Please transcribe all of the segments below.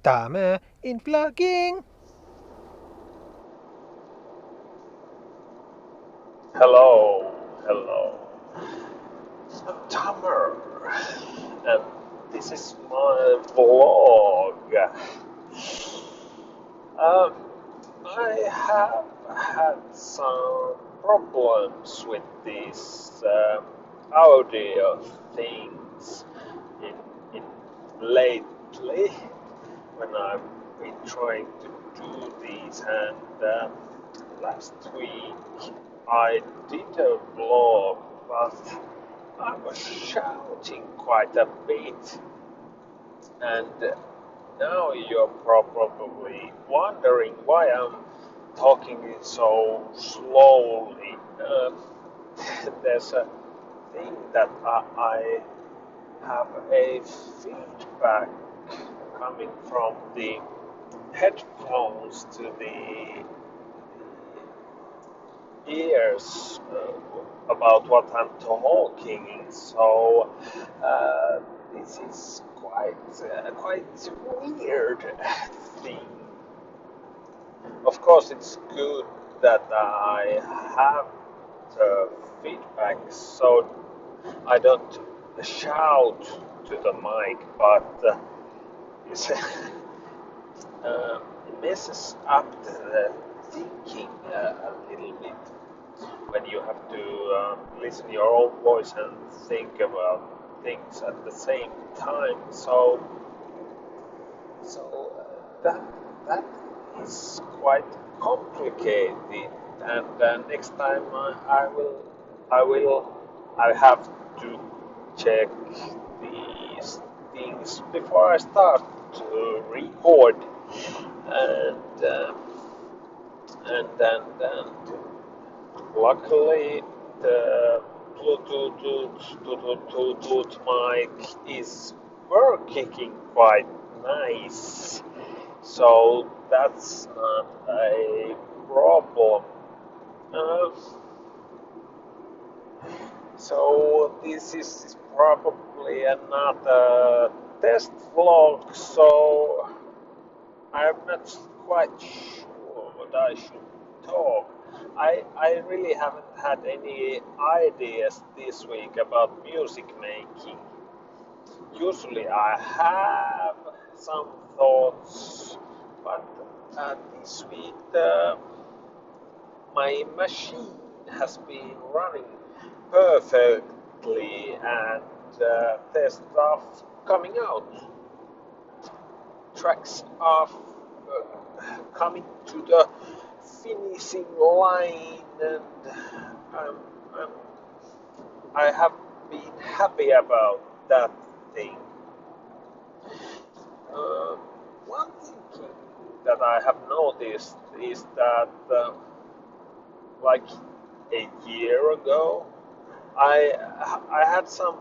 Tummur in vlogging. Hello, hello. I'm Tummur, and this is my vlog. Um, I have had some problems with these audio things in, in lately when I've been trying to do these, and last week I did a vlog, but I was shouting quite a bit, and now you're probably wondering why I'm talking so slowly. There's a thing that I have a feedback coming from the headphones to the ears about what I'm talking. So this is quite weird thing. Of course, it's good that I have the feedback, so I don't shout to the mic, but it's, it messes up the thinking a little bit when you have to listen your own voice and think about things at the same time. So that is quite complicated. And next time I have to check these things before I start to record. And and luckily the Bluetooth mic is working quite nice, so that's not a problem. Uh, so this is probably another test vlog, so I'm not quite sure what I should talk. I really haven't had any ideas this week about music making. Usually I have some thoughts, but this week my machine has been running perfectly, and there's stuff coming out. Tracks are coming to the finishing line, and um, um, I have been happy about that thing. Uh, One thing that I have noticed is that, like a year ago, I I had some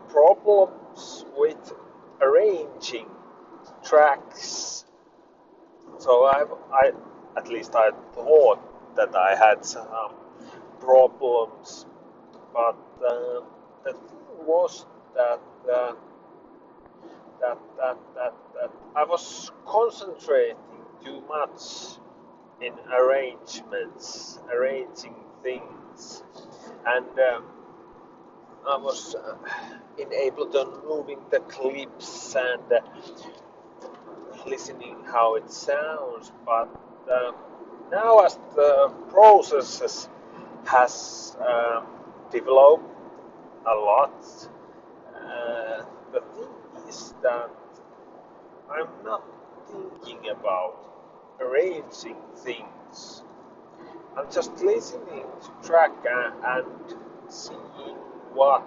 problems with arranging tracks. So I at least I thought that I had some problems, but the thing was that that I was concentrating too much in arranging things, and I was unable to moving the clips and listening how it sounds. But uh, now, as the process has developed a lot, the thing is that I'm not thinking about arranging things. I'm just listening to track and seeing what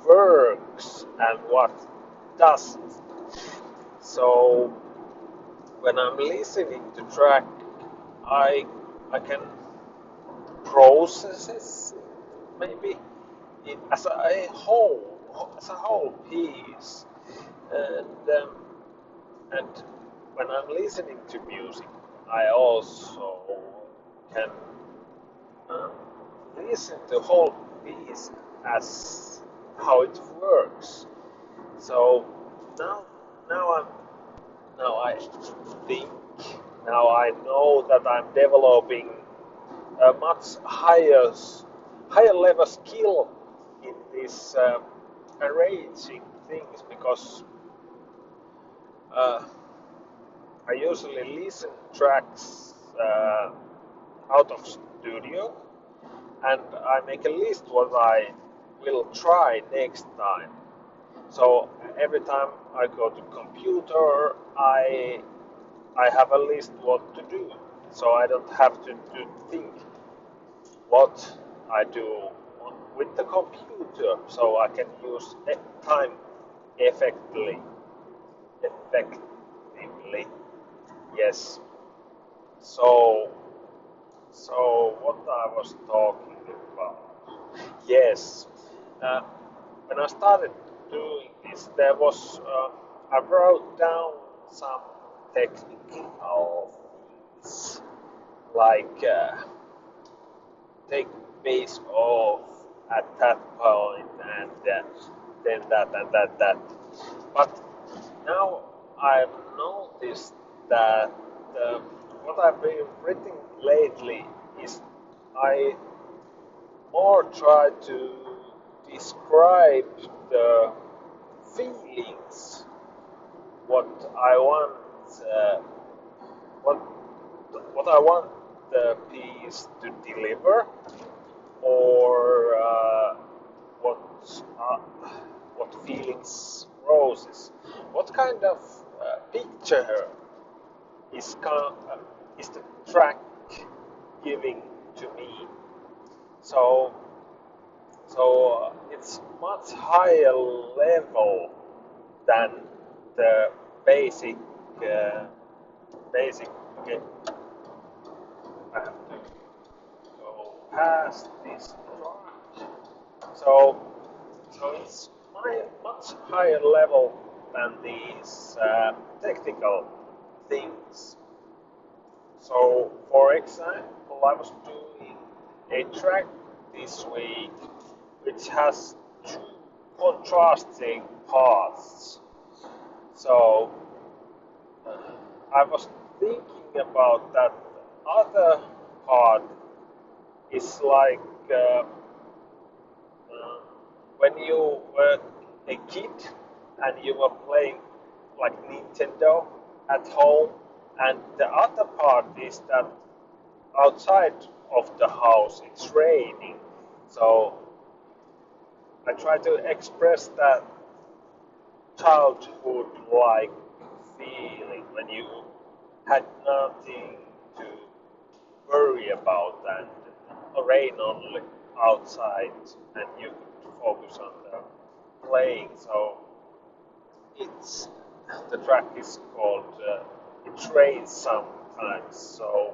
works and what doesn't. So when I'm listening to track, I I can process it maybe as a whole piece, and and when I'm listening to music, I also can uh, listen to whole piece as how it works. So now now I'm now I think now I know that I'm developing a much higher level skill in this arranging things because uh, I usually listen tracks out of studio and I make a list what I will try next time. So every time I go to computer, I have a list what to do. So I don't have to think what I do with the computer. So I can use time effectively. Effectively, yes. So what I was talking about? Yes. Uh, when I started doing this, there was I wrote down some technical things like take base off at that point and then that and that. But now I've noticed that what I've been reading lately is I more try to describe the feelings what I want what what I want the piece to deliver or what uh, what feelings roses what kind of picture is the track giving to me so it's much higher level than the basic basic. Okay, I have to go past this track. So it's much higher level than these technical things. So for example, I was doing a track this week which has two contrasting parts. So I was thinking about that other part is like uh, when you were a kid and you were playing like Nintendo at home, and the other part is that outside of the house it's raining. So I try to express that childhood like feeling when you had nothing to worry about and rain only outside and you could focus on the playing. So it's the track is called It Rains Sometimes. So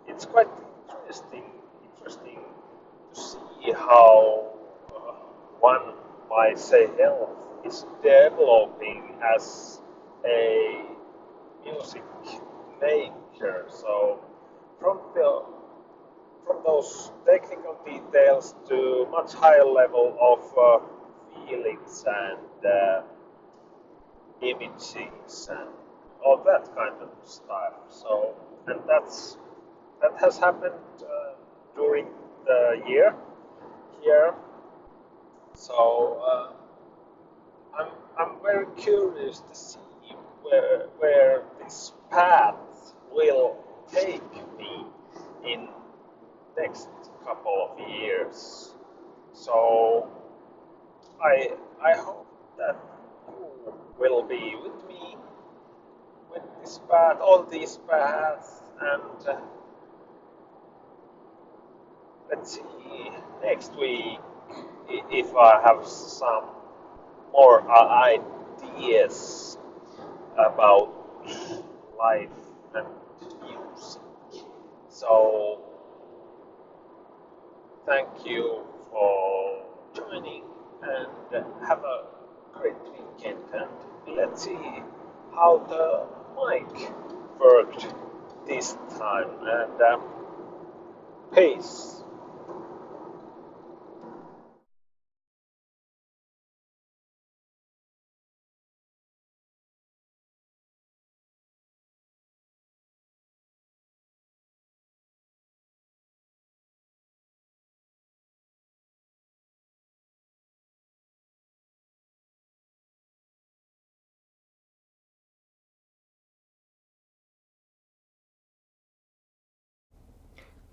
it's quite interesting to see how one might say health is developing as a music maker. So from the from those technical details to much higher level of feelings and images and all that kind of stuff. So and that has happened during the year here. So I'm very curious to see where this path will take me in next couple of years. So I hope that you will be with me with this path, all these paths, and let's see next week if I have some more ideas about life and music. So thank you for joining and have a great weekend and let's see how the mic worked this time and peace.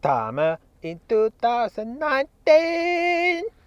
Tummur in 2019.